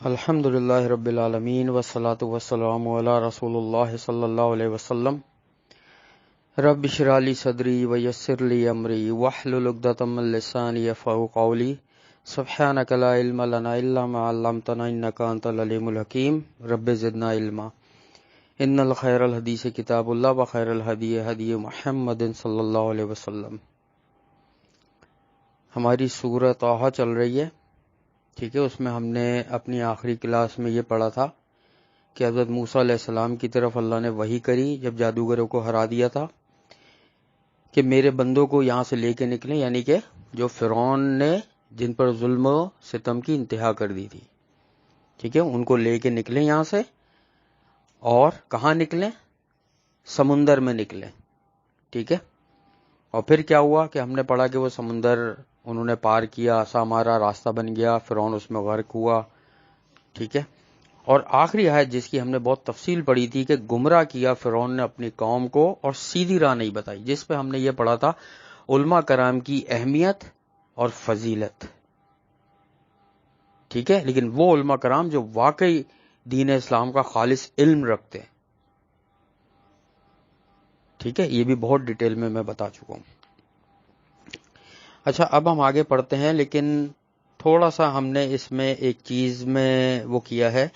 الحمدللہ رب العالمین والصلاة والسلام علی رسول اللہ صلی اللہ علیہ وسلم۔ رب اشرح لی صدری ویسر لی امری واحلل عقدۃ من لسانی یفقہوا قولی۔ سبحانک لا علم لنا الا ما علمتنا انک انت العلیم الحکیم۔ رب زدنا علما۔ ان الخیر الحدیث کتاب اللہ وخیر الہدی ہدی محمد صلی اللہ علیہ وسلم۔ ہماری سورہ طٰہٰ چل رہی ہے، ٹھیک ہے۔ اس میں ہم نے اپنی آخری کلاس میں یہ پڑھا تھا کہ حضرت موسیٰ علیہ السلام کی طرف اللہ نے وحی کری جب جادوگروں کو ہرا دیا تھا کہ میرے بندوں کو یہاں سے لے کے نکلیں، یعنی کہ جو فرعون نے جن پر ظلم و ستم کی انتہا کر دی تھی، ٹھیک ہے، ان کو لے کے نکلیں یہاں سے۔ اور کہاں نکلیں؟ سمندر میں نکلیں، ٹھیک ہے۔ اور پھر کیا ہوا کہ ہم نے پڑھا کہ وہ سمندر انہوں نے پار کیا، عصا مارا، راستہ بن گیا، فرعون اس میں غرق ہوا، ٹھیک ہے۔ اور آخری آیت جس کی ہم نے بہت تفصیل پڑھی تھی کہ گمراہ کیا فرعون نے اپنی قوم کو اور سیدھی راہ نہیں بتائی، جس پہ ہم نے یہ پڑھا تھا علماء کرام کی اہمیت اور فضیلت، ٹھیک ہے۔ لیکن وہ علماء کرام جو واقعی دین اسلام کا خالص علم رکھتے ہیں، ٹھیک ہے، یہ بھی بہت ڈیٹیل میں بتا چکا ہوں۔ اچھا، اب ہم آگے پڑھتے ہیں، لیکن تھوڑا سا ہم نے اس میں ایک چیز میں وہ کیا ہے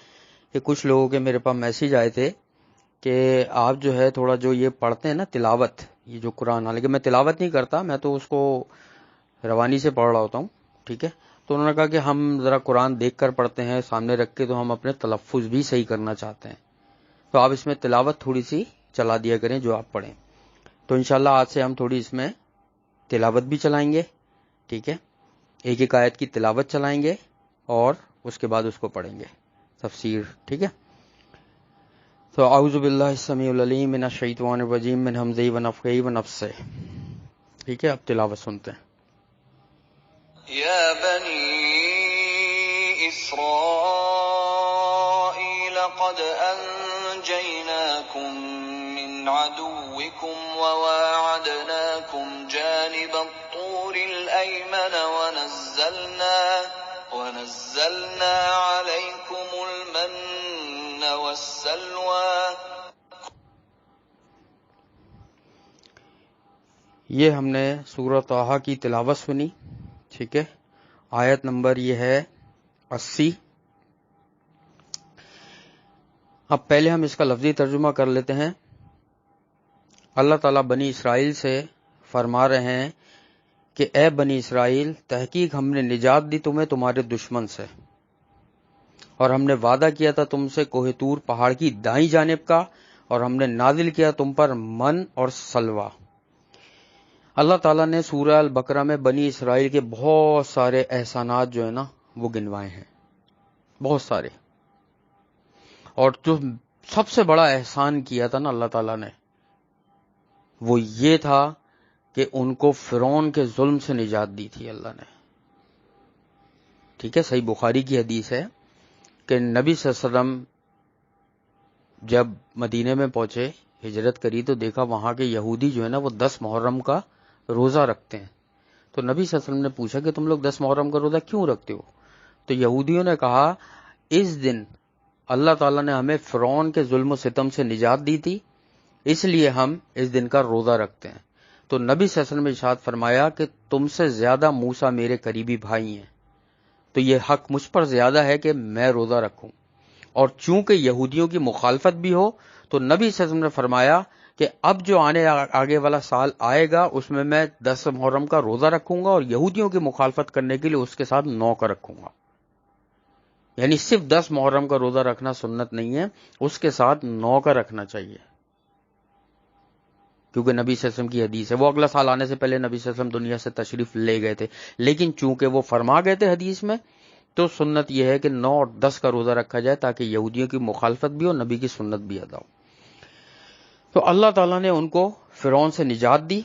کہ کچھ لوگوں کے میرے پاس میسیج آئے تھے کہ آپ جو ہے تھوڑا جو یہ پڑھتے ہیں نا تلاوت، یہ جو قرآن، حالانکہ میں تلاوت نہیں کرتا، میں تو اس کو روانی سے پڑھ رہا ہوتا ہوں، ٹھیک ہے۔ تو انہوں نے کہا کہ ہم ذرا قرآن دیکھ کر پڑھتے ہیں سامنے رکھ کے، تو ہم اپنے تلفظ بھی صحیح کرنا چاہتے ہیں، تو آپ اس میں تلاوت تھوڑی سی چلا دیا کریں جو آپ پڑھیں۔ تو انشاءاللہ آج سے ہم تھوڑی اس میں تلاوت بھی چلائیں گے، ٹھیک ہے، ایک ایک آیت کی تلاوت چلائیں گے اور اس کے بعد اس کو پڑھیں گے تفسیر، ٹھیک ہے۔ تو اعوذ باللہ السمیع العلیم من الشیطان الرجیم من ہمزہ ونفخہ ونفثہ، ٹھیک ہے۔ اب تلاوت سنتے ہیں۔ یا بنی اسرائیل قد انجیناکم من عدوکم وواعدناکم جانب الطور الأيمن ونزلنا عليكم المن والسلوى۔ یہ ہم نے سورہ طٰہٰ کی تلاوت سنی، ٹھیک ہے۔ آیت نمبر یہ ہے 80۔ اب پہلے ہم اس کا لفظی ترجمہ کر لیتے ہیں۔ اللہ تعالیٰ بنی اسرائیل سے فرما رہے ہیں کہ اے بنی اسرائیل، تحقیق ہم نے نجات دی تمہیں تمہارے دشمن سے، اور ہم نے وعدہ کیا تھا تم سے کوہ طور پہاڑ کی دائیں جانب کا، اور ہم نے نازل کیا تم پر من اور سلوہ۔ اللہ تعالیٰ نے سورہ البقرہ میں بنی اسرائیل کے بہت سارے احسانات جو ہے نا وہ گنوائے ہیں، بہت سارے۔ اور جو سب سے بڑا احسان کیا تھا نا اللہ تعالیٰ نے، وہ یہ تھا کہ ان کو فرعون کے ظلم سے نجات دی تھی اللہ نے، ٹھیک ہے۔ صحیح بخاری کی حدیث ہے کہ نبی صلی اللہ علیہ وسلم جب مدینے میں پہنچے، ہجرت کری، تو دیکھا وہاں کے یہودی جو ہے نا وہ 10 محرم کا روزہ رکھتے ہیں۔ تو نبی صلی اللہ علیہ وسلم نے پوچھا کہ تم لوگ 10 محرم کا روزہ کیوں رکھتے ہو؟ تو یہودیوں نے کہا اس دن اللہ تعالیٰ نے ہمیں فرعون کے ظلم و ستم سے نجات دی تھی، اس لیے ہم اس دن کا روزہ رکھتے ہیں۔ تو نبی صلی اللہ علیہ وسلم نے ارشاد فرمایا کہ تم سے زیادہ موسیٰ میرے قریبی بھائی ہیں، تو یہ حق مجھ پر زیادہ ہے کہ میں روزہ رکھوں۔ اور چونکہ یہودیوں کی مخالفت بھی ہو، تو نبی صلی اللہ علیہ وسلم نے فرمایا کہ اب جو آگے والا سال آئے گا اس میں 10 محرم کا روزہ رکھوں گا، اور یہودیوں کی مخالفت کرنے کے لیے اس کے ساتھ 9 کا رکھوں گا۔ یعنی صرف 10 محرم کا روزہ رکھنا سنت نہیں ہے، اس کے ساتھ 9 کا رکھنا چاہیے، کیونکہ نبی صلی اللہ علیہ وسلم کی حدیث ہے۔ وہ اگلا سال آنے سے پہلے نبی صلی اللہ علیہ وسلم دنیا سے تشریف لے گئے تھے، لیکن چونکہ وہ فرما گئے تھے حدیث میں، تو سنت یہ ہے کہ 9 اور 10 کا روزہ رکھا جائے تاکہ یہودیوں کی مخالفت بھی ہو، نبی کی سنت بھی ادا ہو۔ تو اللہ تعالیٰ نے ان کو فرعون سے نجات دی،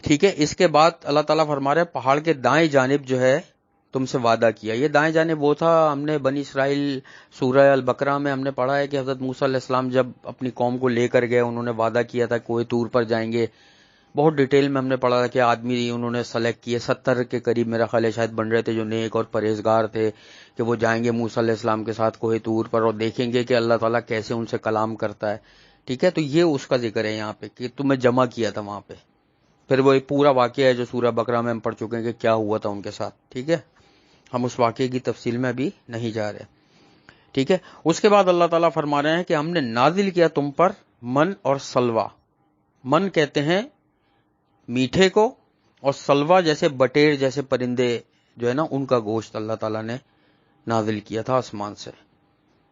ٹھیک ہے۔ اس کے بعد اللہ تعالیٰ فرما رہے پہاڑ کے دائیں جانب جو ہے تم سے وعدہ کیا۔ یہ دائیں جانب وہ تھا، ہم نے بنی اسرائیل سورہ البقرہ میں ہم نے پڑھا ہے کہ حضرت موسیٰ علیہ السلام جب اپنی قوم کو لے کر گئے، انہوں نے وعدہ کیا تھا کوہ طور پر جائیں گے، بہت ڈیٹیل میں ہم نے پڑھا تھا کہ آدمی انہوں نے سلیکٹ کیے 70 کے قریب میرا خیال ہے شاید بن رہے تھے جو نیک اور پرہیزگار تھے، کہ وہ جائیں گے موسیٰ علیہ السلام کے ساتھ کوہ طور پر اور دیکھیں گے کہ اللہ تعالیٰ کیسے ان سے کلام کرتا ہے. ٹھیک ہے، تو یہ اس کا ذکر ہے یہاں پہ کہ تمہیں جمع کیا تھا وہاں پہ. پھر وہ ایک پورا واقعہ ہے جو سورہ بقرہ میں ہم پڑھ چکے ہیں کہ کیا ہوا تھا ان کے ساتھ. ٹھیک ہے، ہم اس واقعے کی تفصیل میں ابھی نہیں جا رہے. ٹھیک ہے، اس کے بعد اللہ تعالیٰ فرما رہے ہیں کہ ہم نے نازل کیا تم پر من اور سلوا. من کہتے ہیں میٹھے کو، اور سلوا جیسے بٹیر جیسے پرندے جو ہے نا ان کا گوشت اللہ تعالیٰ نے نازل کیا تھا آسمان سے.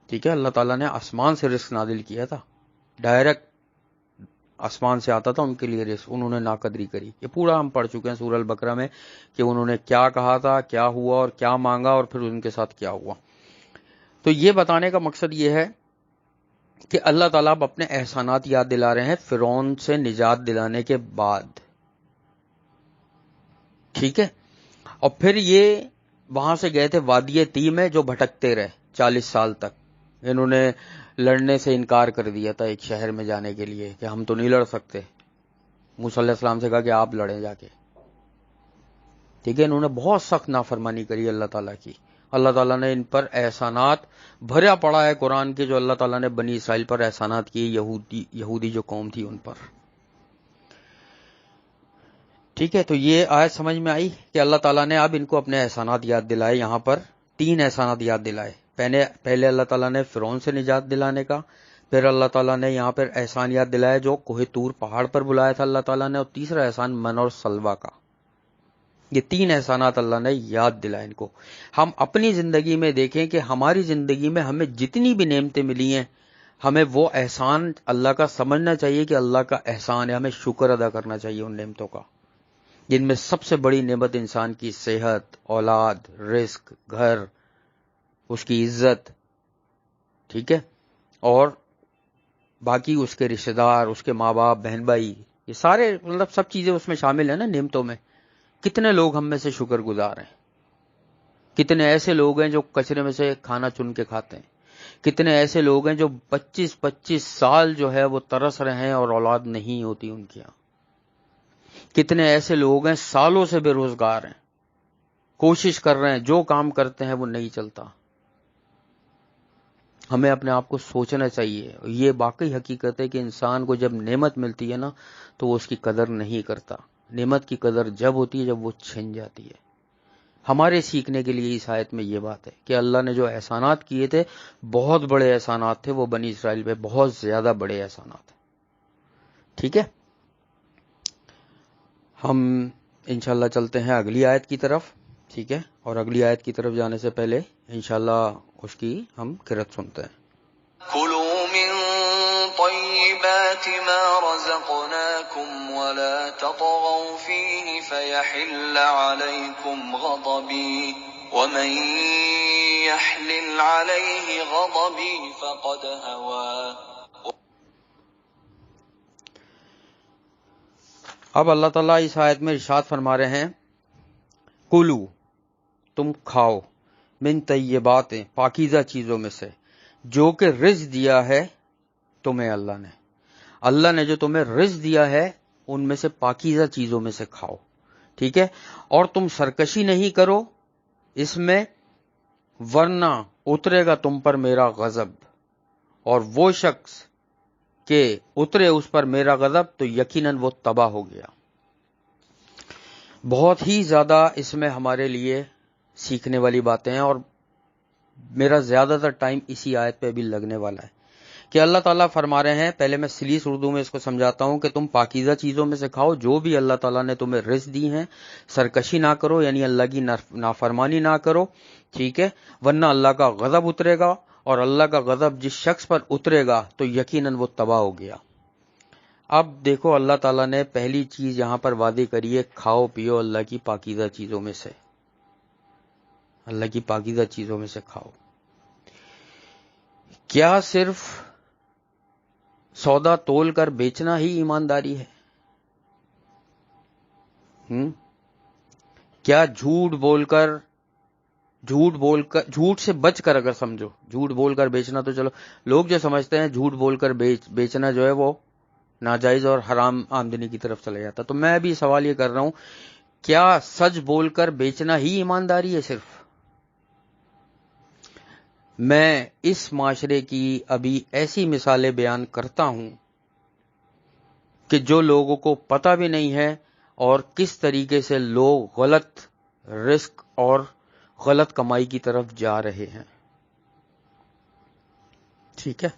ٹھیک ہے، اللہ تعالیٰ نے آسمان سے رزق نازل کیا تھا، ڈائریکٹ آسمان سے آتا تھا ان کے لیے رزق. انہوں نے ناقدری کری. یہ پورا ہم پڑھ چکے ہیں سورہ البقرہ میں کہ انہوں نے کیا کہا تھا، کیا ہوا اور کیا مانگا اور پھر ان کے ساتھ کیا ہوا. تو یہ بتانے کا مقصد یہ ہے کہ اللہ تعالیٰ اب اپنے احسانات یاد دلا رہے ہیں فرعون سے نجات دلانے کے بعد. ٹھیک ہے، اور پھر یہ وہاں سے گئے تھے وادی تیہ میں جو بھٹکتے رہے 40 سال تک. انہوں نے لڑنے سے انکار کر دیا تھا ایک شہر میں جانے کے لیے کہ ہم تو نہیں لڑ سکتے. موسیٰ علیہ السلام سے کہا کہ آپ لڑیں جا کے. ٹھیک ہے، انہوں نے بہت سخت نافرمانی کری اللہ تعالیٰ کی. اللہ تعالیٰ نے ان پر احسانات بھرا پڑا ہے قرآن کے جو اللہ تعالیٰ نے بنی اسرائیل پر احسانات کیے، یہودی جو قوم تھی ان پر. ٹھیک ہے، تو یہ آیت سمجھ میں آئی کہ اللہ تعالیٰ نے اب ان کو اپنے احسانات یاد دلائے. یہاں پر 3 احسانات یاد دلائے. پہلے اللہ تعالیٰ نے فرعون سے نجات دلانے کا، پھر اللہ تعالیٰ نے یہاں پر احسان یاد دلایا جو کوہ طور پہاڑ پر بلایا تھا اللہ تعالیٰ نے، اور تیسرا احسان من اور سلوا کا. یہ 3 احسانات اللہ نے یاد دلائے ان کو. ہم اپنی زندگی میں دیکھیں کہ ہماری زندگی میں ہمیں جتنی بھی نعمتیں ملی ہیں، ہمیں وہ احسان اللہ کا سمجھنا چاہیے کہ اللہ کا احسان ہے. ہمیں شکر ادا کرنا چاہیے ان نعمتوں کا، جن میں سب سے بڑی نعمت انسان کی صحت، اولاد، رزق، گھر، اس کی عزت. ٹھیک ہے، اور باقی اس کے رشتہ دار، اس کے ماں باپ، بہن بھائی، یہ سارے مطلب سب چیزیں اس میں شامل ہیں نا نعمتوں میں. کتنے لوگ ہم میں سے شکر گزار ہیں؟ کتنے ایسے لوگ ہیں جو کچرے میں سے کھانا چن کے کھاتے ہیں؟ کتنے ایسے لوگ ہیں جو 25 سال جو ہے وہ ترس رہے ہیں اور اولاد نہیں ہوتی ان کے یہاں؟ کتنے ایسے لوگ ہیں سالوں سے بے روزگار ہیں، کوشش کر رہے ہیں، جو کام کرتے ہیں وہ نہیں چلتا. ہمیں اپنے آپ کو سوچنا چاہیے. یہ واقعی حقیقت ہے کہ انسان کو جب نعمت ملتی ہے نا تو وہ اس کی قدر نہیں کرتا. نعمت کی قدر جب ہوتی ہے جب وہ چھن جاتی ہے. ہمارے سیکھنے کے لیے اس آیت میں یہ بات ہے کہ اللہ نے جو احسانات کیے تھے بہت بڑے احسانات تھے وہ بنی اسرائیل پہ، بہت زیادہ بڑے احسانات. ٹھیک ہے، ہم انشاءاللہ چلتے ہیں اگلی آیت کی طرف. ٹھیک ہے، اور اگلی آیت کی طرف جانے سے پہلے انشاءاللہ اس کی ہم قرأت سنتے ہیں. كلوا من طيبات ما رزقناكم ولا تطغوا فيه فيحل عليكم غضبي ومن يحلل عليه غضبي فقد هوى. اب اللہ تعالیٰ اس آیت میں ارشاد فرما رہے ہیں کلو، تم کھاؤ، من طیبات، پاکیزہ چیزوں میں سے، جو کہ رزق دیا ہے تمہیں اللہ نے جو تمہیں رزق دیا ہے ان میں سے پاکیزہ چیزوں میں سے کھاؤ. ٹھیک ہے، اور تم سرکشی نہیں کرو اس میں، ورنہ اترے گا تم پر میرا غضب، اور وہ شخص کہ اترے اس پر میرا غضب تو یقیناً وہ تباہ ہو گیا. بہت ہی زیادہ اس میں ہمارے لیے سیکھنے والی باتیں ہیں، اور میرا زیادہ تر ٹائم اسی آیت پہ بھی لگنے والا ہے کہ اللہ تعالیٰ فرما رہے ہیں. پہلے میں سلیس اردو میں اس کو سمجھاتا ہوں کہ تم پاکیزہ چیزوں میں سے کھاؤ جو بھی اللہ تعالیٰ نے تمہیں رزق دی ہیں، سرکشی نہ کرو یعنی اللہ کی نافرمانی نہ کرو. ٹھیک ہے، ورنہ اللہ کا غضب اترے گا، اور اللہ کا غضب جس شخص پر اترے گا تو یقیناً وہ تباہ ہو گیا. اب دیکھو اللہ تعالیٰ نے پہلی چیز یہاں پر وعدے کری ہے، کھاؤ پیو اللہ کی پاکیزہ چیزوں میں سے، اللہ کی پاکیزہ چیزوں میں سے کھاؤ. کیا صرف سودا تول کر بیچنا ہی ایمانداری ہے؟ کیا جھوٹ سے بچ کر، اگر سمجھو جھوٹ بول کر بیچنا، تو چلو لوگ جو سمجھتے ہیں جھوٹ بول کر بیچنا جو ہے وہ ناجائز اور حرام آمدنی کی طرف چلا جاتا. تو میں ابھی سوال یہ کر رہا ہوں، کیا سچ بول کر بیچنا ہی ایمانداری ہے صرف؟ میں اس معاشرے کی ابھی ایسی مثالیں بیان کرتا ہوں کہ جو لوگوں کو پتہ بھی نہیں ہے اور کس طریقے سے لوگ غلط رزق اور غلط کمائی کی طرف جا رہے ہیں. ٹھیک ہے،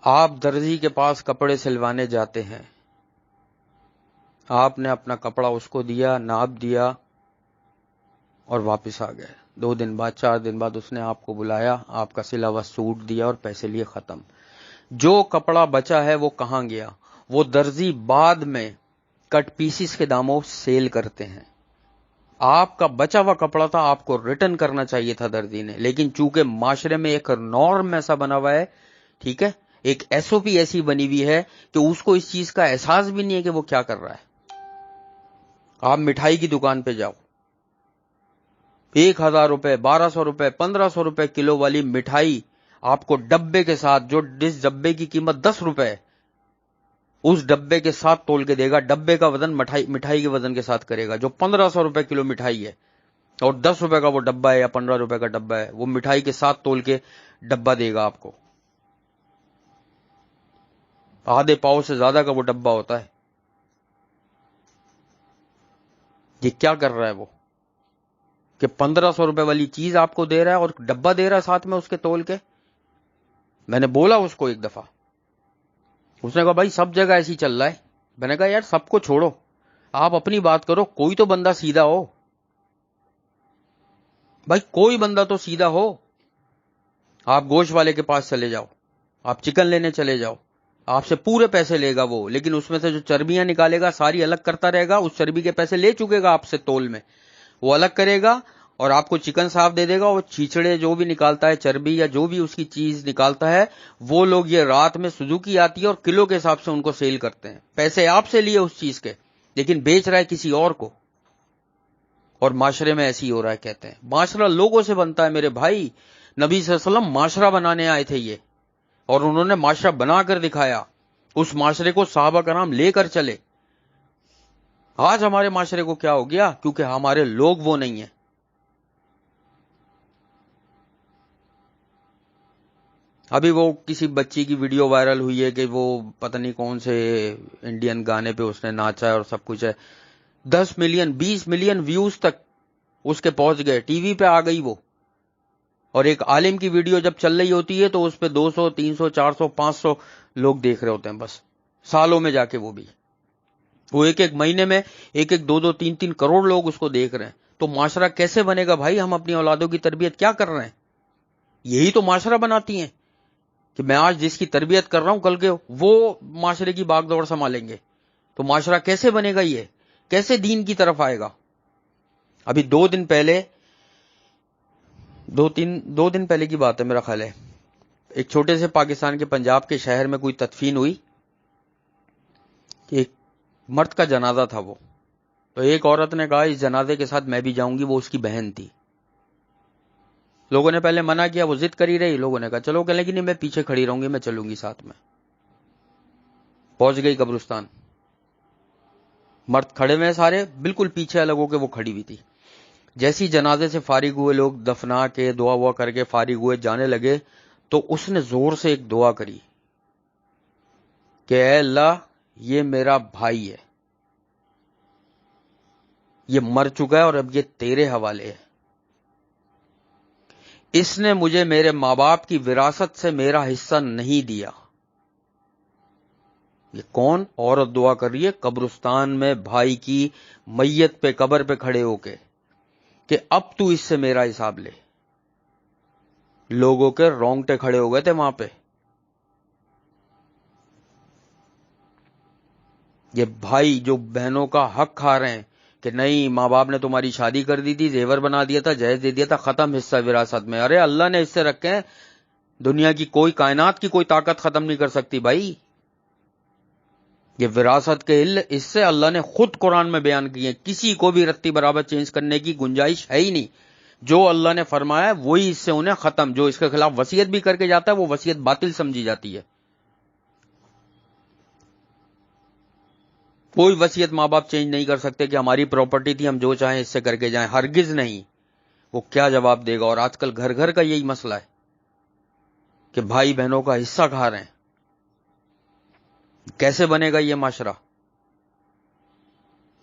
آپ درزی کے پاس کپڑے سلوانے جاتے ہیں، آپ نے اپنا کپڑا اس کو دیا، ناپ دیا اور واپس آ گئے. 2 دن بعد 4 دن بعد اس نے آپ کو بلایا، آپ کا سلا ہوا سوٹ دیا اور پیسے لیے ختم. جو کپڑا بچا ہے وہ کہاں گیا؟ وہ درزی بعد میں کٹ پیسز کے داموں سیل کرتے ہیں. آپ کا بچا ہوا کپڑا تھا، آپ کو ریٹرن کرنا چاہیے تھا درزی نے، لیکن چونکہ معاشرے میں ایک نارم ایسا بنا ہوا ہے، ٹھیک ہے، ایک ایس او پی ایسی بنی ہوئی ہے کہ اس کو اس چیز کا احساس بھی نہیں ہے کہ وہ کیا کر رہا ہے. آپ مٹھائی کی دکان پہ جاؤ، 1000 روپے، 1200 روپے، 1500 روپے کلو والی مٹھائی آپ کو ڈبے کے ساتھ، جو جس ڈبے کی قیمت 10 روپے ہے اس ڈبے کے ساتھ تول کے دے گا. ڈبے کا وزن مٹھائی کے وزن کے ساتھ کرے گا. جو 1500 روپے کلو مٹھائی ہے اور 10 روپے کا وہ ڈبہ ہے یا 15 روپے کا ڈبہ ہے، وہ مٹھائی کے ساتھ تول کے ڈبہ دے گا آپ کو. آدھے پاؤ سے زیادہ کا وہ ڈبہ ہوتا ہے. یہ کیا کر رہا ہے وہ کہ 1500 روپے والی چیز آپ کو دے رہا ہے اور ڈبہ دے رہا ہے ساتھ میں اس کے تول کے. میں نے بولا اس کو ایک دفعہ، اس نے کہا بھائی سب جگہ ایسی چل رہا ہے. میں نے کہا یار سب کو چھوڑو، آپ اپنی بات کرو، کوئی تو بندہ سیدھا ہو بھائی، کوئی بندہ تو سیدھا ہو. آپ گوشت والے کے پاس چلے جاؤ، آپ چکن لینے چلے جاؤ، آپ سے پورے پیسے لے گا وہ، لیکن اس میں سے جو چربیاں نکالے گا ساری الگ کرتا رہے گا. اس چربی کے پیسے لے چکے گا آپ سے تول میں، وہ الگ کرے گا اور آپ کو چکن صاف دے دے گا. وہ چھیچڑے جو بھی نکالتا ہے، چربی یا جو بھی اس کی چیز نکالتا ہے، وہ لوگ یہ رات میں سوزوکی آتی ہے اور کلو کے حساب سے ان کو سیل کرتے ہیں. پیسے آپ سے لیے اس چیز کے، لیکن بیچ رہا ہے کسی اور کو. اور معاشرے میں ایسی ہو رہا ہے. کہتے ہیں معاشرہ لوگوں سے بنتا ہے. میرے بھائی، نبی صلی اللہ علیہ وسلم معاشرہ بنانے آئے تھے یہ، اور انہوں نے معاشرہ بنا کر دکھایا. اس معاشرے کو صحابہ کرام لے کر چلے. آج ہمارے معاشرے کو کیا ہو گیا؟ کیونکہ ہمارے لوگ وہ نہیں ہیں. ابھی وہ کسی بچی کی ویڈیو وائرل ہوئی ہے کہ وہ پتہ نہیں کون سے انڈین گانے پہ اس نے ناچا ہے اور سب کچھ ہے. 10 ملین 20 ملین ویوز تک اس کے پہنچ گئے، ٹی وی پہ آ گئی وہ. اور ایک عالم کی ویڈیو جب چل رہی ہوتی ہے تو اس پہ 200 300 400 500 لوگ دیکھ رہے ہوتے ہیں بس، سالوں میں جا کے وہ ایک مہینے میں 2 2 3 3 کروڑ لوگ اس کو دیکھ رہے ہیں. تو معاشرہ کیسے بنے گا بھائی؟ ہم اپنی اولادوں کی تربیت کیا کر رہے ہیں؟ یہی تو معاشرہ بناتی ہیں کہ میں آج جس کی تربیت کر رہا ہوں کل کے وہ معاشرے کی باغ دوڑ سنبھالیں گے. تو معاشرہ کیسے بنے گا؟ یہ کیسے دین کی طرف آئے گا؟ ابھی 2 دن پہلے 2 دن پہلے کی بات ہے میرا خیال ہے، ایک چھوٹے سے پاکستان کے پنجاب کے شہر میں کوئی تدفین ہوئی. ایک مرد کا جنازہ تھا وہ، تو ایک عورت نے کہا اس جنازے کے ساتھ میں بھی جاؤں گی. وہ اس کی بہن تھی. لوگوں نے پہلے منع کیا، وہ ضد کری رہی. لوگوں نے کہا چلو، کہ لیکن میں پیچھے کھڑی رہوں گی، میں چلوں گی ساتھ میں. پہنچ گئی قبرستان، مرد کھڑے ہوئے سارے، بالکل پیچھے الگ ہو کے وہ کھڑی ہوئی تھی. جیسی جنازے سے فارغ ہوئے لوگ، دفنا کے دعا ہوا کر کے فارغ ہوئے جانے لگے، تو اس نے زور سے ایک دعا کری کہ اے اللہ، یہ میرا بھائی ہے، یہ مر چکا ہے اور اب یہ تیرے حوالے ہے. اس نے مجھے میرے ماں باپ کی وراثت سے میرا حصہ نہیں دیا. یہ کون عورت دعا کر رہی ہے قبرستان میں بھائی کی میت پہ، قبر پہ کھڑے ہو کے، کہ اب تو اس سے میرا حساب لے. لوگوں کے رونگٹے کھڑے ہو گئے تھے وہاں پہ. یہ بھائی جو بہنوں کا حق کھا رہے ہیں کہ نہیں، ماں باپ نے تمہاری شادی کر دی تھی، زیور بنا دیا تھا، جہیز دے دیا تھا، ختم حصہ وراثت میں. ارے اللہ نے حصے رکھے ہیں، دنیا کی کوئی، کائنات کی کوئی طاقت ختم نہیں کر سکتی بھائی. یہ وراثت کے حصے اللہ نے خود قرآن میں بیان کیے، کسی کو بھی رتی برابر چینج کرنے کی گنجائش ہے ہی نہیں. جو اللہ نے فرمایا وہی اس سے انہیں ختم. جو اس کے خلاف وصیت بھی کر کے جاتا ہے وہ وصیت باطل سمجھی جاتی ہے. کوئی وصیت ماں باپ چینج نہیں کر سکتے کہ ہماری پراپرٹی تھی ہم جو چاہیں اس سے کر کے جائیں، ہرگز نہیں. وہ کیا جواب دے گا؟ اور آج کل گھر گھر کا یہی مسئلہ ہے کہ بھائی بہنوں کا حصہ کھا رہے ہیں. کیسے بنے گا یہ معاشرہ؟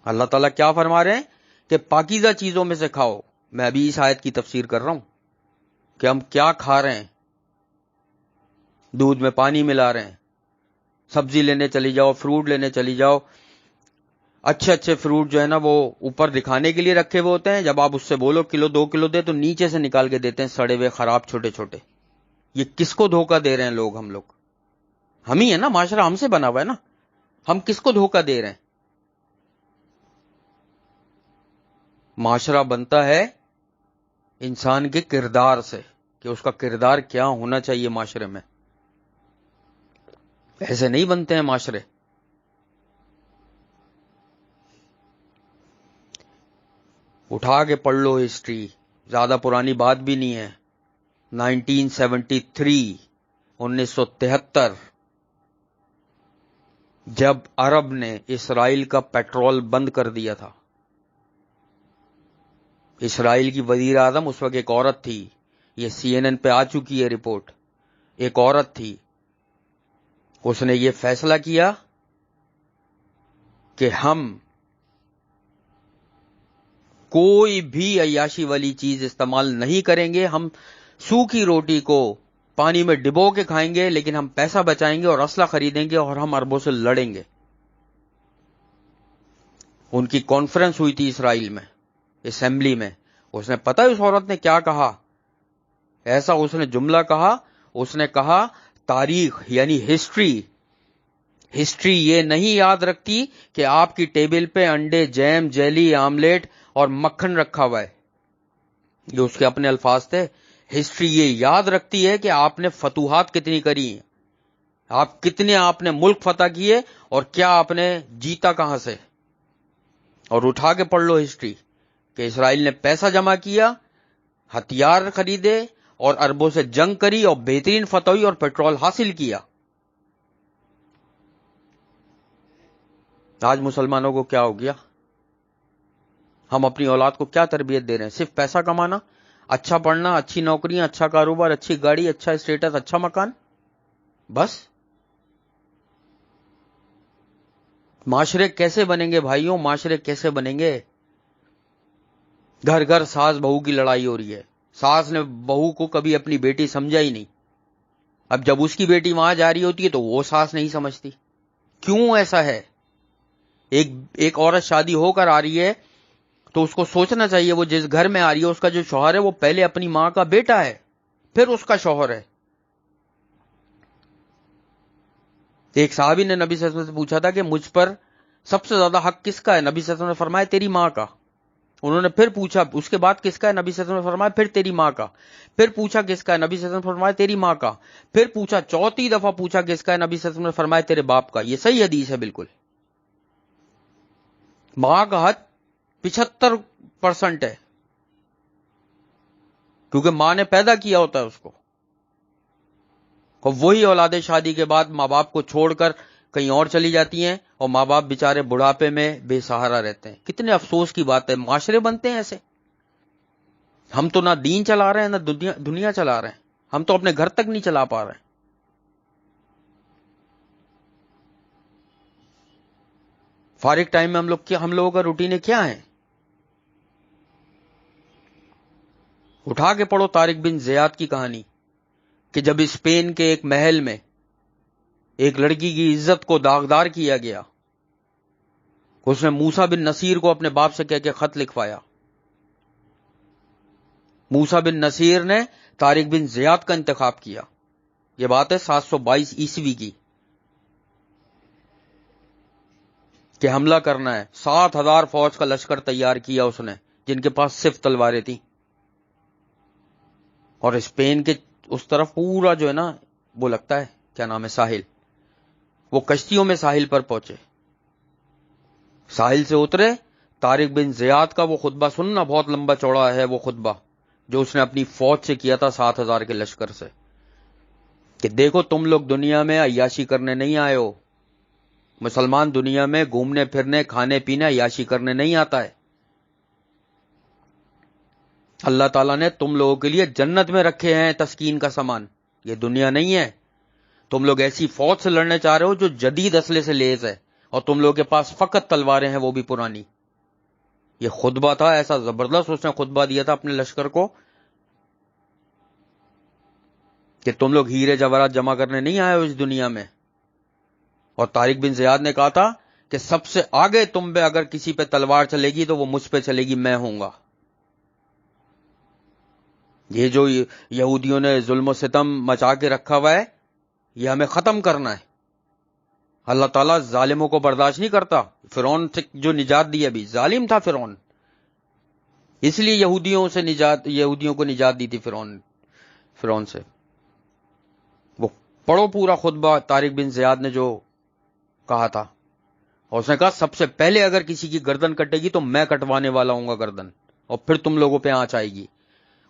اللہ تعالیٰ کیا فرما رہے ہیں کہ پاکیزہ چیزوں میں سے کھاؤ. میں ابھی اس آیت کی تفسیر کر رہا ہوں کہ ہم کیا کھا رہے ہیں. دودھ میں پانی ملا رہے ہیں. سبزی لینے چلی جاؤ، فروٹ لینے چلی جاؤ، اچھے اچھے فروٹ جو ہے نا وہ اوپر دکھانے کے لیے رکھے ہوئے ہوتے ہیں. جب آپ اس سے بولو کلو 2 کلو دے تو نیچے سے نکال کے دیتے ہیں سڑے ہوئے خراب چھوٹے چھوٹے. یہ کس کو دھوکہ دے رہے ہیں لوگ؟ ہم لوگ، ہم ہی ہے نا. معاشرہ ہم سے بنا ہوا ہے نا. ہم کس کو دھوکہ دے رہے ہیں؟ معاشرہ بنتا ہے انسان کے کردار سے کہ اس کا کردار کیا ہونا چاہیے معاشرے میں. ایسے نہیں بنتے ہیں معاشرے. اٹھا کے پڑھ لو ہسٹری، زیادہ پرانی بات بھی نہیں ہے. 1973 1973 جب عرب نے اسرائیل کا پیٹرول بند کر دیا تھا. اسرائیل کی وزیر اعظم اس وقت ایک عورت تھی. یہ CNN پہ آ چکی ہے رپورٹ. ایک عورت تھی، اس نے یہ فیصلہ کیا کہ ہم کوئی بھی عیاشی والی چیز استعمال نہیں کریں گے. ہم سوکھی روٹی کو پانی میں ڈبو کے کھائیں گے، لیکن ہم پیسہ بچائیں گے اور اسلحہ خریدیں گے اور ہم عربوں سے لڑیں گے. ان کی کانفرنس ہوئی تھی اسرائیل میں، اسمبلی میں. اس نے پتہ ہے اس عورت نے کیا کہا؟ ایسا اس نے جملہ کہا، اس نے کہا تاریخ یعنی ہسٹری یہ نہیں یاد رکھتی کہ آپ کی ٹیبل پہ انڈے، جیم، جیلی، آملیٹ اور مکھن رکھا ہوا ہے. یہ اس کے اپنے الفاظ تھے. ہسٹری یہ یاد رکھتی ہے کہ آپ نے فتوحات کتنی کری ہیں، آپ نے ملک فتح کیے اور کیا آپ نے جیتا کہاں سے. اور اٹھا کے پڑھ لو ہسٹری کہ اسرائیل نے پیسہ جمع کیا، ہتھیار خریدے اور عربوں سے جنگ کری اور بہترین فتح ہوئی اور پیٹرول حاصل کیا. آج مسلمانوں کو کیا ہو گیا؟ ہم اپنی اولاد کو کیا تربیت دے رہے ہیں؟ صرف پیسہ کمانا، اچھا پڑھنا، اچھی نوکریاں، اچھا کاروبار، اچھی گاڑی، اچھا اسٹیٹس، اچھا مکان، بس. معاشرے کیسے بنیں گے بھائیوں؟ معاشرے کیسے بنیں گے؟ گھر گھر ساس بہو کی لڑائی ہو رہی ہے. ساس نے بہو کو کبھی اپنی بیٹی سمجھا ہی نہیں. اب جب اس کی بیٹی وہاں جا رہی ہوتی ہے تو وہ ساس نہیں سمجھتی. کیوں ایسا ہے؟ ایک عورت شادی ہو کر آ رہی ہے تو اس کو سوچنا چاہیے وہ جس گھر میں آ رہی ہے اس کا جو شوہر ہے وہ پہلے اپنی ماں کا بیٹا ہے، پھر اس کا شوہر ہے. ایک صحابی نے نبی صلی اللہ علیہ وسلم سے پوچھا تھا کہ مجھ پر سب سے زیادہ حق کس کا ہے؟ نبی صلی اللہ علیہ وسلم نے فرمایا تیری ماں کا. انہوں نے پھر پوچھا اس کے بعد کس کا ہے؟ نبی صلی اللہ علیہ وسلم نے فرمایا پھر تیری ماں کا. پھر پوچھا کس کا ہے؟ نبی صلی اللہ علیہ وسلم نے فرمایا تیری ماں کا. پھر پوچھا، چوتھی دفعہ پوچھا کس کا ہے؟ نبی صلی اللہ علیہ وسلم نے فرمایا تیرے باپ کا. یہ صحیح حدیث ہے بالکل. ماں کا حق 75% ہے کیونکہ ماں نے پیدا کیا ہوتا ہے اس کو. اور وہی اولادیں شادی کے بعد ماں باپ کو چھوڑ کر کہیں اور چلی جاتی ہیں اور ماں باپ بےچارے بڑھاپے میں بے سہارا رہتے ہیں. کتنے افسوس کی بات ہے. معاشرے بنتے ہیں ایسے. ہم تو نہ دین چلا رہے ہیں نہ دنیا چلا رہے ہیں. ہم تو اپنے گھر تک نہیں چلا پا رہے ہیں. فارغ ٹائم میں ہم لوگوں کا روٹینیں کیا ہیں؟ اٹھا کے پڑھو طارق بن زیاد کی کہانی کہ جب اسپین کے ایک محل میں ایک لڑکی کی عزت کو داغدار کیا گیا، اس نے موسیٰ بن نصیر کو اپنے باپ سے کہہ کے خط لکھوایا. موسیٰ بن نصیر نے طارق بن زیاد کا انتخاب کیا. یہ بات ہے 722 عیسوی کی کہ حملہ کرنا ہے. 7000 فوج کا لشکر تیار کیا اس نے جن کے پاس صرف تلواریں تھیں. اور اسپین کے اس طرف پورا جو ہے نا وہ لگتا ہے کیا نام ہے ساحل، وہ کشتیوں میں ساحل پر پہنچے. ساحل سے اترے. طارق بن زیاد کا وہ خطبہ سننا، بہت لمبا چوڑا ہے وہ خطبہ جو اس نے اپنی فوج سے کیا تھا 7000 کے لشکر سے، کہ دیکھو تم لوگ دنیا میں عیاشی کرنے نہیں آئے ہو، مسلمان دنیا میں گھومنے پھرنے، کھانے پینے، عیاشی کرنے نہیں آتا ہے. اللہ تعالیٰ نے تم لوگوں کے لیے جنت میں رکھے ہیں تسکین کا سامان. یہ دنیا نہیں ہے. تم لوگ ایسی فوج سے لڑنے چاہ رہے ہو جو جدید اسلحے سے لیس ہے، اور تم لوگوں کے پاس فقط تلواریں ہیں، وہ بھی پرانی. یہ خطبہ تھا، ایسا زبردست اس نے خطبہ دیا تھا اپنے لشکر کو کہ تم لوگ ہیرے جواہرات جمع کرنے نہیں آئے ہو اس دنیا میں. اور طارق بن زیاد نے کہا تھا کہ سب سے آگے تم پہ اگر کسی پہ تلوار چلے گی تو وہ مجھ پہ چلے گی، میں ہوں گا. یہ جو یہودیوں نے ظلم و ستم مچا کے رکھا ہوا ہے، یہ ہمیں ختم کرنا ہے. اللہ تعالیٰ ظالموں کو برداشت نہیں کرتا. فرعون سے جو نجات دی ابھی، ظالم تھا فرعون، اس لیے یہودیوں کو نجات دی تھی فرعون سے. وہ پڑھو پورا خطبہ طارق بن زیاد نے جو کہا تھا، اور اس نے کہا سب سے پہلے اگر کسی کی گردن کٹے گی تو میں کٹوانے والا ہوں گا گردن، اور پھر تم لوگوں پہ آنچ آئے گی.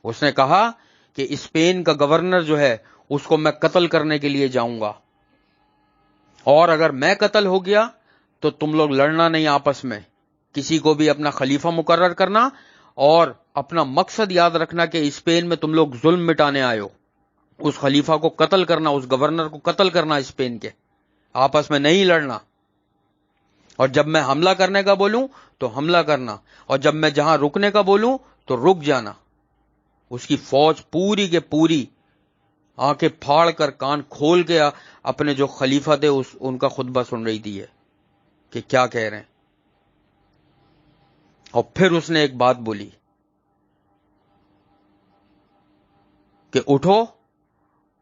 اس نے کہا کہ اسپین کا گورنر جو ہے اس کو میں قتل کرنے کے لیے جاؤں گا، اور اگر میں قتل ہو گیا تو تم لوگ لڑنا نہیں آپس میں، کسی کو بھی اپنا خلیفہ مقرر کرنا، اور اپنا مقصد یاد رکھنا کہ اسپین میں تم لوگ ظلم مٹانے آئے ہو. اس خلیفہ کو قتل کرنا، اس گورنر کو قتل کرنا اسپین کے، آپس میں نہیں لڑنا. اور جب میں حملہ کرنے کا بولوں تو حملہ کرنا، اور جب میں جہاں رکنے کا بولوں تو رک جانا. اس کی فوج پوری کے پوری آنکھیں پھاڑ کر، کان کھول کے اپنے جو خلیفہ تھے ان کا خطبہ سن رہی تھی کہ کیا کہہ رہے ہیں. اور پھر اس نے ایک بات بولی کہ اٹھو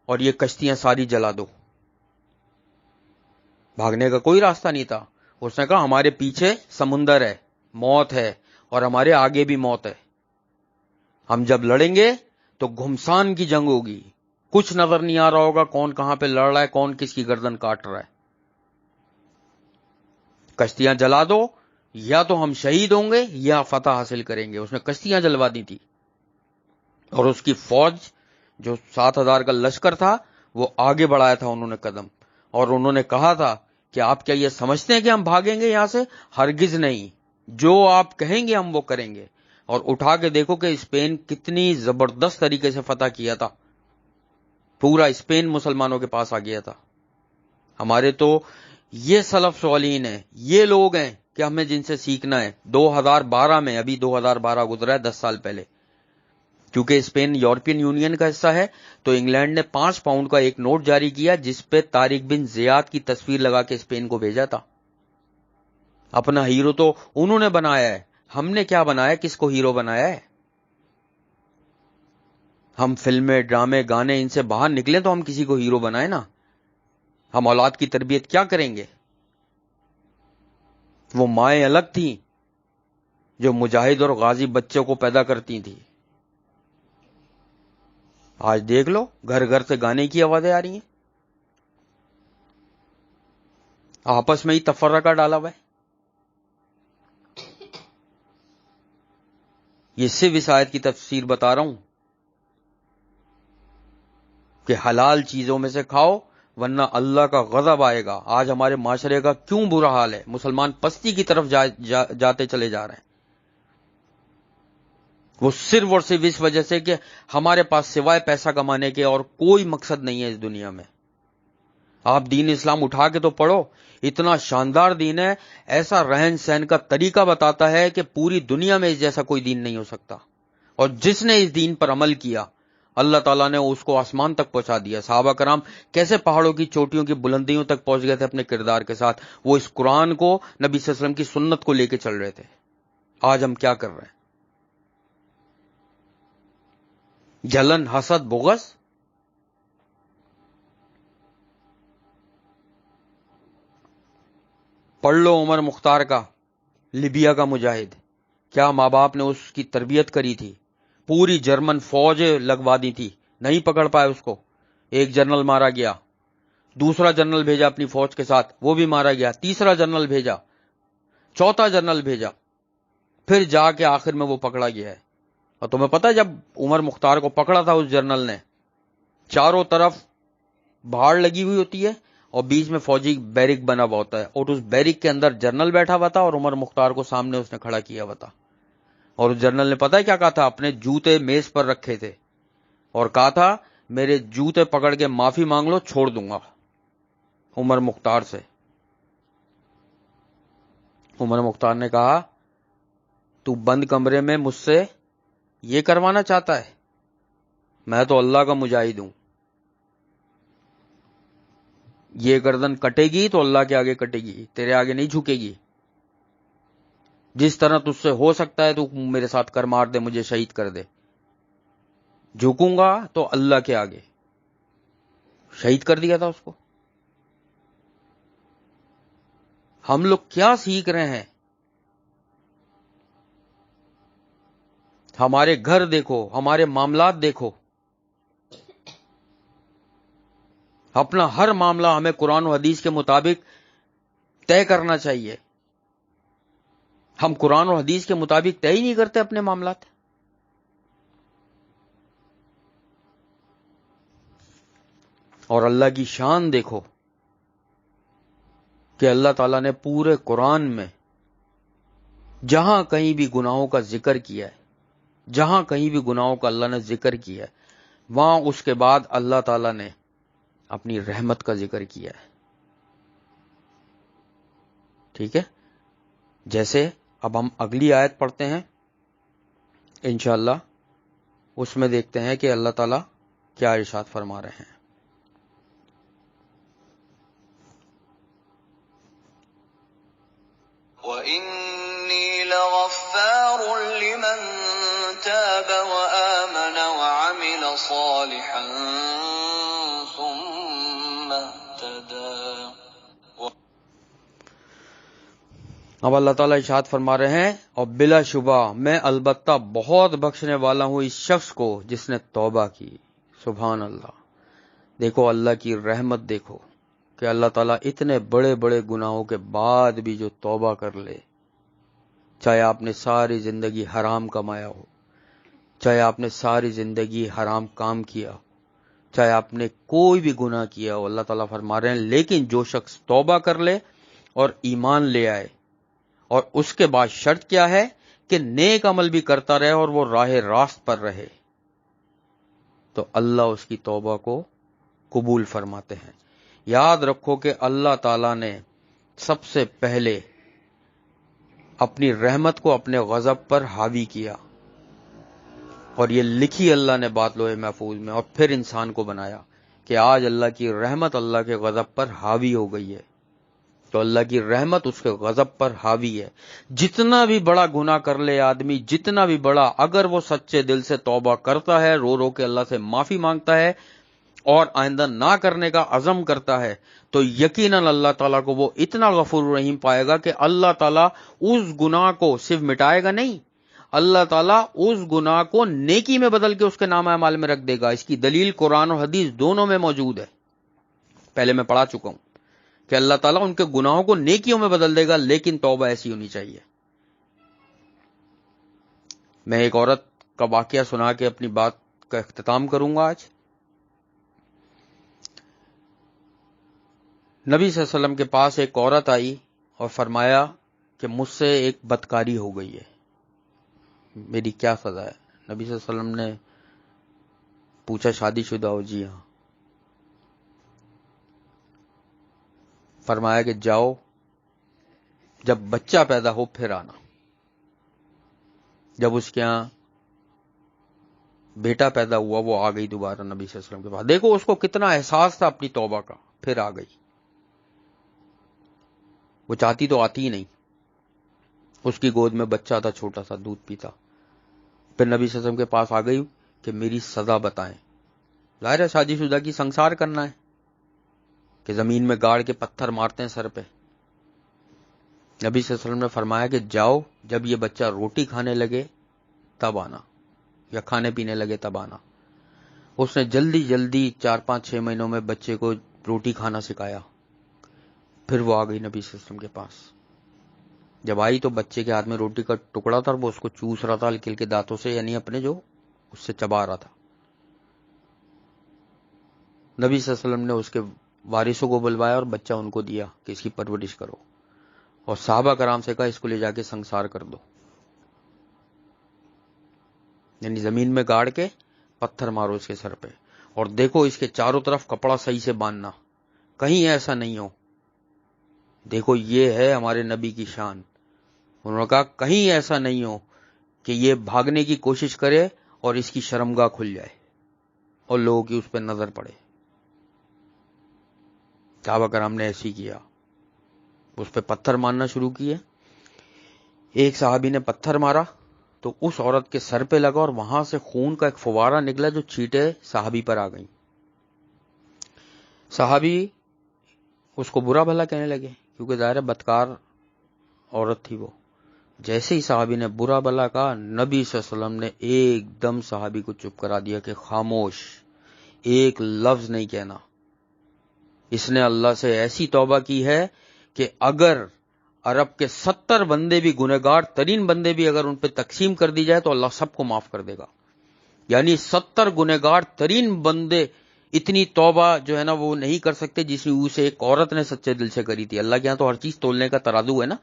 اور یہ کشتیاں ساری جلا دو. بھاگنے کا کوئی راستہ نہیں تھا. اس نے کہا ہمارے پیچھے سمندر ہے، موت ہے، اور ہمارے آگے بھی موت ہے. ہم جب لڑیں گے تو گھمسان کی جنگ ہوگی، کچھ نظر نہیں آ رہا ہوگا کون کہاں پہ لڑ رہا ہے، کون کس کی گردن کاٹ رہا ہے. کشتیاں جلا دو، یا تو ہم شہید ہوں گے یا فتح حاصل کریں گے. اس نے کشتیاں جلوا دی تھی، اور اس کی فوج جو 7,000 کا لشکر تھا وہ آگے بڑھایا تھا انہوں نے قدم. اور انہوں نے کہا تھا کہ آپ کیا یہ سمجھتے ہیں کہ ہم بھاگیں گے یہاں سے؟ ہرگز نہیں، جو آپ کہیں گے ہم وہ کریں گے. اور اٹھا کے دیکھو کہ اسپین کتنی زبردست طریقے سے فتح کیا تھا، پورا اسپین مسلمانوں کے پاس آ گیا تھا. ہمارے تو یہ سلف صالحین ہیں، یہ لوگ ہیں کہ ہمیں جن سے سیکھنا ہے. 2012 میں، ابھی 2012 گزرا ہے، 10 سال پہلے، کیونکہ اسپین یورپین یونین کا حصہ ہے، تو انگلینڈ نے 5 پاؤنڈ کا ایک نوٹ جاری کیا جس پہ طارق بن زیاد کی تصویر لگا کے اسپین کو بھیجا تھا. اپنا ہیرو تو انہوں نے بنایا ہے، ہم نے کیا بنایا، کس کو ہیرو بنایا ہے؟ ہم فلمیں، ڈرامے، گانے ان سے باہر نکلیں تو ہم کسی کو ہیرو بنائیں نا. ہم اولاد کی تربیت کیا کریں گے؟ وہ مائیں الگ تھیں جو مجاہد اور غازی بچوں کو پیدا کرتی تھیں. آج دیکھ لو، گھر گھر سے گانے کی آوازیں آ رہی ہیں، آپس میں ہی تفرقہ ڈالا ہوا ہے. یہ صرف اس آیت کی تفسیر بتا رہا ہوں کہ حلال چیزوں میں سے کھاؤ ورنہ اللہ کا غضب آئے گا. آج ہمارے معاشرے کا کیوں برا حال ہے؟ مسلمان پستی کی طرف جاتے چلے جا رہے ہیں. وہ صرف اور صرف اس وجہ سے کہ ہمارے پاس سوائے پیسہ کمانے کے اور کوئی مقصد نہیں ہے اس دنیا میں. آپ دین اسلام اٹھا کے تو پڑھو، اتنا شاندار دین ہے، ایسا رہن سہن کا طریقہ بتاتا ہے کہ پوری دنیا میں اس جیسا کوئی دین نہیں ہو سکتا. اور جس نے اس دین پر عمل کیا اللہ تعالیٰ نے اس کو آسمان تک پہنچا دیا. صحابہ کرام کیسے پہاڑوں کی چوٹیوں کی بلندیوں تک پہنچ گئے تھے اپنے کردار کے ساتھ. وہ اس قرآن کو، نبی صلی اللہ علیہ وسلم کی سنت کو لے کے چل رہے تھے. آج ہم کیا کر رہے ہیں؟ جلن، حسد، بغض. پڑھ لو عمر مختار کا، لیبیا کا مجاہد، کیا ماں باپ نے اس کی تربیت کری تھی، پوری جرمن فوج لگوا دی تھی، نہیں پکڑ پائے اس کو. ایک جنرل مارا گیا، دوسرا جنرل بھیجا اپنی فوج کے ساتھ، وہ بھی مارا گیا، تیسرا جنرل بھیجا، چوتھا جنرل بھیجا، پھر جا کے آخر میں وہ پکڑا گیا ہے. اور تمہیں پتہ جب عمر مختار کو پکڑا تھا اس جنرل نے، چاروں طرف بھاڑ لگی ہوئی ہوتی ہے اور بیچ میں فوجی بیرک بنا ہوا ہوتا ہے اور اس بیرک کے اندر جنرل بیٹھا ہوا تھا اور عمر مختار کو سامنے اس نے کھڑا کیا ہوا تھا. اور اس جنرل نے پتا ہے کیا کہا تھا؟ اپنے جوتے میز پر رکھے تھے اور کہا تھا میرے جوتے پکڑ کے معافی مانگ لو، چھوڑ دوں گا عمر مختار سے. عمر مختار نے کہا تو بند کمرے میں مجھ سے یہ کروانا چاہتا ہے؟ میں تو اللہ کا مجاہد ہوں، یہ گردن کٹے گی تو اللہ کے آگے کٹے گی، تیرے آگے نہیں جھکے گی. جس طرح تجھ سے ہو سکتا ہے تو میرے ساتھ کر، مار دے، مجھے شہید کر دے، جھکوں گا تو اللہ کے آگے. شہید کر دیا تھا اس کو. ہم لوگ کیا سیکھ رہے ہیں؟ ہمارے گھر دیکھو، ہمارے معاملات دیکھو، اپنا ہر معاملہ ہمیں قرآن و حدیث کے مطابق طے کرنا چاہیے. ہم قرآن و حدیث کے مطابق طے ہی نہیں کرتے اپنے معاملات. اور اللہ کی شان دیکھو کہ اللہ تعالیٰ نے پورے قرآن میں جہاں کہیں بھی گناہوں کا ذکر کیا ہے، جہاں کہیں بھی گناہوں کا اللہ نے ذکر کیا ہے، وہاں اس کے بعد اللہ تعالیٰ نے اپنی رحمت کا ذکر کیا ہے. ٹھیک ہے، جیسے اب ہم اگلی آیت پڑھتے ہیں انشاءاللہ، اس میں دیکھتے ہیں کہ اللہ تعالیٰ کیا ارشاد فرما رہے ہیں. وَإِنِّي لَغَفَّارٌ لِّمَن تَابَ وَآمَنَ وَعَمِلَ صَالِحًا ثُمَّ اهْتَدَىٰ. اب اللہ تعالیٰ ارشاد فرما رہے ہیں اور بلا شبہ میں البتہ بہت بخشنے والا ہوں اس شخص کو جس نے توبہ کی. سبحان اللہ. دیکھو اللہ کی رحمت، دیکھو کہ اللہ تعالیٰ اتنے بڑے بڑے گناہوں کے بعد بھی جو توبہ کر لے، چاہے آپ نے ساری زندگی حرام کمایا ہو، چاہے آپ نے ساری زندگی حرام کام کیا، چاہے آپ نے کوئی بھی گناہ کیا ہو، اللہ تعالیٰ فرما رہے ہیں لیکن جو شخص توبہ کر لے اور ایمان لے آئے، اور اس کے بعد شرط کیا ہے کہ نیک عمل بھی کرتا رہے اور وہ راہ راست پر رہے، تو اللہ اس کی توبہ کو قبول فرماتے ہیں. یاد رکھو کہ اللہ تعالیٰ نے سب سے پہلے اپنی رحمت کو اپنے غضب پر حاوی کیا، اور یہ لکھی اللہ نے بات لوح محفوظ میں، اور پھر انسان کو بنایا کہ آج اللہ کی رحمت اللہ کے غضب پر حاوی ہو گئی ہے. تو اللہ کی رحمت اس کے غضب پر حاوی ہے. جتنا بھی بڑا گناہ کر لے آدمی، جتنا بھی بڑا، اگر وہ سچے دل سے توبہ کرتا ہے، رو رو کے اللہ سے معافی مانگتا ہے اور آئندہ نہ کرنے کا عزم کرتا ہے، تو یقیناً اللہ تعالیٰ کو وہ اتنا غفور رحیم پائے گا کہ اللہ تعالیٰ اس گناہ کو صرف مٹائے گا نہیں، اللہ تعالیٰ اس گناہ کو نیکی میں بدل کے اس کے نامہ اعمال میں رکھ دے گا. اس کی دلیل قرآن اور حدیث دونوں میں موجود ہے، پہلے میں پڑھا چکا ہوں کہ اللہ تعالیٰ ان کے گناہوں کو نیکیوں میں بدل دے گا، لیکن توبہ ایسی ہونی چاہیے. میں ایک عورت کا واقعہ سنا کے اپنی بات کا اختتام کروں گا. آج نبی صلی اللہ علیہ وسلم کے پاس ایک عورت آئی اور فرمایا کہ مجھ سے ایک بدکاری ہو گئی ہے، میری کیا سزا ہے؟ نبی صلی اللہ علیہ وسلم نے پوچھا شادی شدہ ہو؟ جی ہاں. فرمایا کہ جاؤ، جب بچہ پیدا ہو پھر آنا. جب اس کے ہاں بیٹا پیدا ہوا وہ آ گئی دوبارہ نبی صلی اللہ علیہ وسلم کے پاس. دیکھو اس کو کتنا احساس تھا اپنی توبہ کا، پھر آ گئی. وہ چاہتی تو آتی ہی نہیں، اس کی گود میں بچہ تھا چھوٹا سا، دودھ پیتا. پھر نبی صلی اللہ علیہ وسلم کے پاس آ گئی کہ میری سزا بتائیں. ظاہر ہے شادی شدہ کی سنسار کرنا ہے کہ زمین میں گاڑ کے پتھر مارتے ہیں سر پہ. نبی صلی اللہ علیہ وسلم نے فرمایا کہ جاؤ، جب یہ بچہ روٹی کھانے لگے تب آنا، یا کھانے پینے لگے تب آنا. اس نے جلدی جلدی 4-5-6 مہینوں میں بچے کو روٹی کھانا سکھایا. پھر وہ آ گئی نبی صلی اللہ علیہ وسلم کے پاس. جب آئی تو بچے کے ہاتھ میں روٹی کا ٹکڑا تھا، وہ اس کو چوس رہا تھا ہلکے ہلکے دانتوں سے، یعنی اپنے جو اس سے چبا رہا تھا. نبی صلی اللہ علیہ وسلم نے اس کے وارثوں کو بلوایا اور بچہ ان کو دیا کہ اس کی پرورش کرو، اور صحابہ کرام سے کہا اس کو لے جا کے سنسار کر دو، یعنی زمین میں گاڑ کے پتھر مارو اس کے سر پہ، اور دیکھو اس کے چاروں طرف کپڑا صحیح سے باندھنا، کہیں ایسا نہیں ہو۔ دیکھو یہ ہے ہمارے نبی کی شان، انہوں نے کہا کہیں ایسا نہیں ہو کہ یہ بھاگنے کی کوشش کرے اور اس کی شرمگاہ کھل جائے اور لوگوں کی اس پہ نظر پڑے۔ صحابہ کرام نے ایسی کیا، اس پہ پتھر مارنا شروع کیے۔ ایک صحابی نے پتھر مارا تو اس عورت کے سر پہ لگا اور وہاں سے خون کا ایک فوارہ نکلا جو چھینٹیں صحابی پر آ گئیں۔ صحابی اس کو برا بھلا کہنے لگے کیونکہ ظاہر بدکار عورت تھی وہ۔ جیسے ہی صحابی نے برا بھلا کہا، نبی صلی اللہ علیہ وسلم نے ایک دم صحابی کو چپ کرا دیا کہ خاموش، ایک لفظ نہیں کہنا۔ اس نے اللہ سے ایسی توبہ کی ہے کہ اگر عرب کے 70 بندے بھی، گنہگار ترین بندے بھی اگر ان پہ تقسیم کر دی جائے تو اللہ سب کو معاف کر دے گا۔ یعنی 70 گنہگار ترین بندے اتنی توبہ جو ہے نا وہ نہیں کر سکتے جس اسے ایک عورت نے سچے دل سے کری تھی۔ اللہ کے یہاں تو ہر چیز تولنے کا ترازو ہے نا،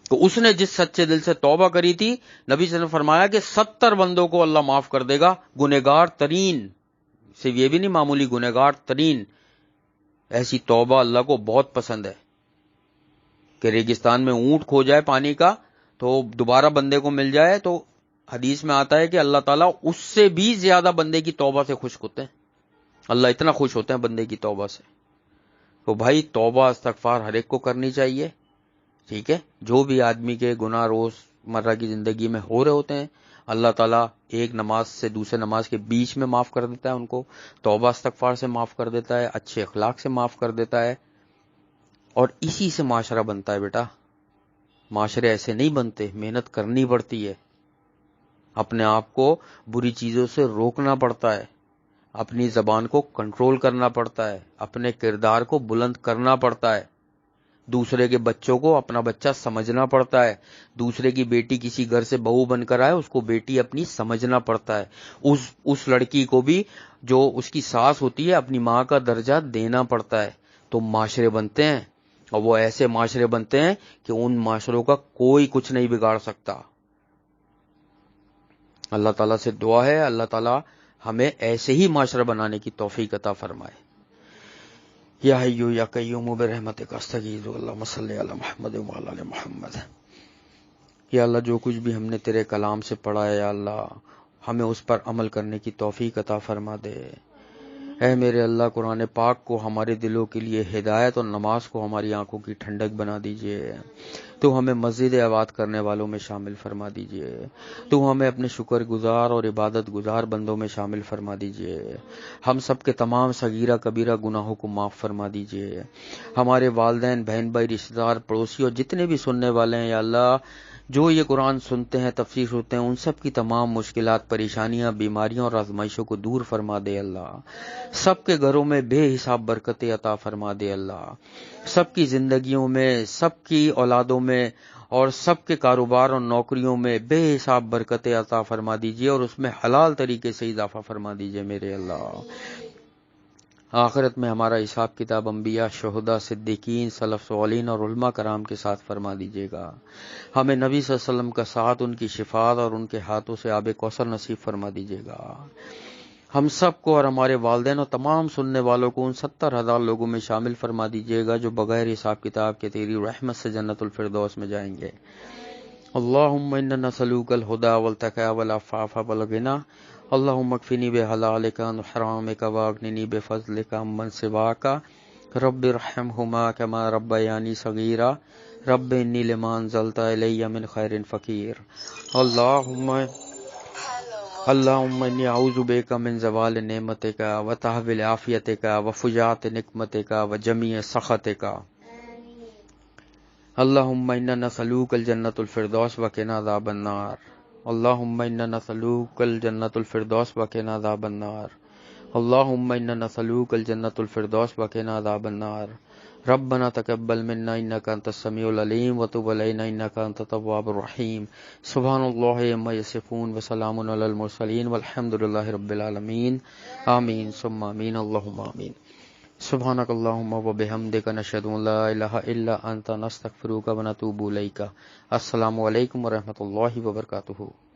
تو اس نے جس سچے دل سے توبہ کری تھی، نبی صلی اللہ علیہ وسلم نے فرمایا کہ 70 بندوں کو اللہ معاف کر دے گا، گنہگار ترین، صرف یہ بھی نہیں معمولی، گنہگار ترین۔ ایسی توبہ اللہ کو بہت پسند ہے کہ ریگستان میں اونٹ کھو جائے پانی کا تو دوبارہ بندے کو مل جائے، تو حدیث میں آتا ہے کہ اللہ تعالیٰ اس سے بھی زیادہ بندے کی توبہ سے خوش ہوتے ہیں۔ اللہ اتنا خوش ہوتے ہیں بندے کی توبہ سے۔ تو بھائی توبہ استغفار ہر ایک کو کرنی چاہیے، ٹھیک ہے؟ جو بھی آدمی کے گناہ روز مرہ کی زندگی میں ہو رہے ہوتے ہیں، اللہ تعالیٰ ایک نماز سے دوسرے نماز کے بیچ میں معاف کر دیتا ہے ان کو، توبہ استغفار سے معاف کر دیتا ہے، اچھے اخلاق سے معاف کر دیتا ہے، اور اسی سے معاشرہ بنتا ہے بیٹا۔ معاشرے ایسے نہیں بنتے، محنت کرنی پڑتی ہے، اپنے آپ کو بری چیزوں سے روکنا پڑتا ہے، اپنی زبان کو کنٹرول کرنا پڑتا ہے، اپنے کردار کو بلند کرنا پڑتا ہے، دوسرے کے بچوں کو اپنا بچہ سمجھنا پڑتا ہے، دوسرے کی بیٹی کسی گھر سے بہو بن کر آئے اس کو بیٹی اپنی سمجھنا پڑتا ہے، اس لڑکی کو بھی جو اس کی ساس ہوتی ہے اپنی ماں کا درجہ دینا پڑتا ہے۔ تو معاشرے بنتے ہیں، اور وہ ایسے معاشرے بنتے ہیں کہ ان معاشروں کا کوئی کچھ نہیں بگاڑ سکتا۔ اللہ تعالیٰ سے دعا ہے اللہ تعالیٰ ہمیں ایسے ہی معاشرہ بنانے کی توفیق عطا فرمائے۔ یا حیو یا قیوم برحمتک استغیث، اللہم صلی علی محمد وعلی آل محمد۔ یا اللہ جو کچھ بھی ہم نے تیرے کلام سے پڑھا ہے یا اللہ ہمیں اس پر عمل کرنے کی توفیق عطا فرما دے۔ اے میرے اللہ قرآن پاک کو ہمارے دلوں کے لیے ہدایت اور نماز کو ہماری آنکھوں کی ٹھنڈک بنا دیجئے۔ تو ہمیں مسجد آباد کرنے والوں میں شامل فرما دیجئے، تو ہمیں اپنے شکر گزار اور عبادت گزار بندوں میں شامل فرما دیجئے، ہم سب کے تمام صغیرہ کبیرہ گناہوں کو معاف فرما دیجئے، ہمارے والدین، بہن بھائی، رشتہ دار، پڑوسی اور جتنے بھی سننے والے ہیں یا اللہ جو یہ قرآن سنتے ہیں، تفسیر سنتے ہیں، ان سب کی تمام مشکلات، پریشانیاں، بیماریاں اور آزمائشوں کو دور فرما دے اللہ، سب کے گھروں میں بے حساب برکتیں عطا فرما دے اللہ، سب کی زندگیوں میں، سب کی اولادوں میں اور سب کے کاروبار اور نوکریوں میں بے حساب برکتیں عطا فرما دیجئے اور اس میں حلال طریقے سے اضافہ فرما دیجئے میرے اللہ۔ آخرت میں ہمارا حساب کتاب انبیاء، شہداء، صدیقین، سلف صالحین اور علماء کرام کے ساتھ فرما دیجیے گا۔ ہمیں نبی صلی اللہ علیہ وسلم کا ساتھ، ان کی شفاعت اور ان کے ہاتھوں سے آب کوثر نصیب فرما دیجیے گا۔ ہم سب کو اور ہمارے والدین اور تمام سننے والوں کو ان 70,000 لوگوں میں شامل فرما دیجیے گا جو بغیر حساب کتاب کے تیری رحمت سے جنت الفردوس میں جائیں گے۔ اللہم انا نسألوک الہدی والتقی والعفاف والغنی، اللہم اکفنی بحلالک عن حرامک واغننی بفضلک عمن سواک، رب ارحمہما کما ربیانی صغیرا، رب انی لما انزلت الی من خیر فقیر۔ اللہم انی اعوذ بک من زوال نعمتک وتحویل عافیتک وفجاءت نقمتک وجمیع سخطک۔ اللہم انا نسألوک الجنۃ الفردوس وقنا عذاب النار۔ اللہم انا نسألوک الجنۃ الفردوس وقنا عذاب النار۔ اللہم انا نسألوک الجنۃ الفردوس وقنا عذاب النار۔ ربنا تقبل منا انک انت السمیع العلیم وتب علینا انک انت التواب الرحیم۔ سبحان اللہ عما یصفون وسلام علی المرسلین والحمد للہ رب العالمین۔ آمین ثم آمین، اللہم آمین۔ سبحانک اللہم و بحمدک نشہد ان لا الہ الا انت نستغفرک و نتوب الیک۔ السلام علیکم ورحمۃ اللہ وبرکاتہ۔